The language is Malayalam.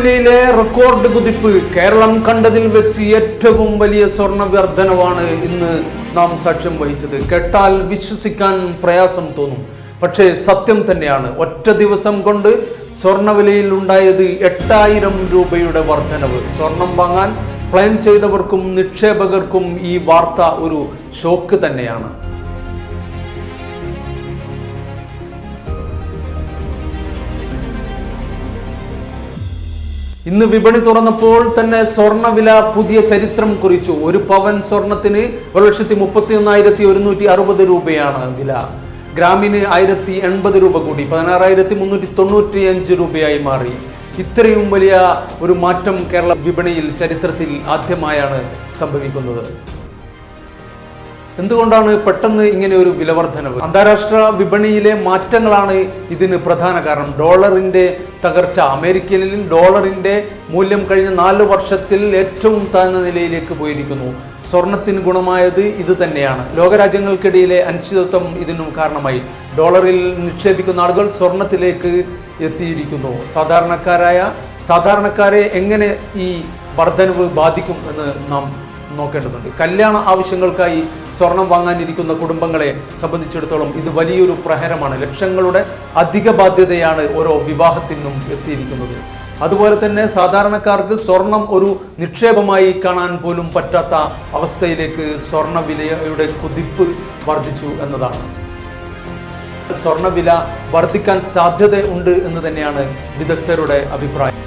സ്വർണ്ണവിലയിലെ റെക്കോർഡ് കുതിപ്പ് കേരളം കണ്ടതിൽ വെച്ച് ഏറ്റവും വലിയ സ്വർണ്ണ വർധനവാണ് ഇന്ന് നാം സാക്ഷ്യം വഹിച്ചത്. കേട്ടാൽ വിശ്വസിക്കാൻ പ്രയാസം തോന്നും, പക്ഷേ സത്യം തന്നെയാണ്. ഒറ്റ ദിവസം കൊണ്ട് സ്വർണ്ണവിലയിൽ ഉണ്ടായത് 8000 രൂപയുടെ വർധനവ്. സ്വർണം വാങ്ങാൻ പ്ലാൻ ചെയ്തവർക്കും നിക്ഷേപകർക്കും ഈ വാർത്ത ഒരു ഷോക്ക് തന്നെയാണ്. ഇന്ന് വിപണി തുറന്നപ്പോൾ തന്നെ സ്വർണ്ണവില പുതിയ ചരിത്രം കുറിച്ചു. ഒരു പവൻ സ്വർണത്തിന് 1,31,160 രൂപയാണ് വില. ഗ്രാമിന് 1080 രൂപ കൂടി 16,395 രൂപയായി മാറി. ഇത്രയും വലിയ ഒരു മാറ്റം കേരള വിപണിയിൽ ചരിത്രത്തിൽ ആദ്യമായാണ് സംഭവിക്കുന്നത്. എന്തുകൊണ്ടാണ് പെട്ടെന്ന് ഇങ്ങനെ ഒരു വിലവർധനവ്? അന്താരാഷ്ട്ര വിപണിയിലെ മാറ്റങ്ങളാണ് ഇതിന് പ്രധാന കാരണം. ഡോളറിന്റെ തകർച്ച. അമേരിക്കയിൽ ഡോളറിന്റെ മൂല്യം കഴിഞ്ഞ 4 വർഷത്തിൽ ഏറ്റവും താഴ്ന്ന നിലയിലേക്ക് പോയിരിക്കുന്നു. സ്വർണത്തിന് ഗുണമായത് ഇത് തന്നെയാണ്. ലോകരാജ്യങ്ങൾക്കിടയിലെ അനിശ്ചിതത്വം ഇതിനും കാരണമായി. ഡോളറിൽ നിക്ഷേപിക്കുന്ന ആളുകൾ സ്വർണത്തിലേക്ക് എത്തിയിരിക്കുന്നു. സാധാരണക്കാരെ എങ്ങനെ ഈ വർധനവ് ബാധിക്കും എന്ന് നാം നോക്കേണ്ടതുണ്ട്. കല്യാണ ആവശ്യങ്ങൾക്കായി സ്വർണം വാങ്ങാനിരിക്കുന്ന കുടുംബങ്ങളെ സംബന്ധിച്ചിടത്തോളം ഇത് വലിയൊരു പ്രഹരമാണ്. ലക്ഷങ്ങളുടെ അധിക ബാധ്യതയാണ് ഓരോ വിവാഹത്തിനും എത്തിയിരിക്കുന്നത്. അതുപോലെ തന്നെ സാധാരണക്കാർക്ക് സ്വർണം ഒരു നിക്ഷേപമായി കാണാൻ പോലും പറ്റാത്ത അവസ്ഥയിലേക്ക് സ്വർണ്ണവിലയുടെ കുതിപ്പ് വർദ്ധിച്ചു എന്നതാണ്. സ്വർണ്ണവില വർദ്ധിക്കാൻ സാധ്യത ഉണ്ട് എന്ന് തന്നെയാണ് വിദഗ്ധരുടെ അഭിപ്രായം.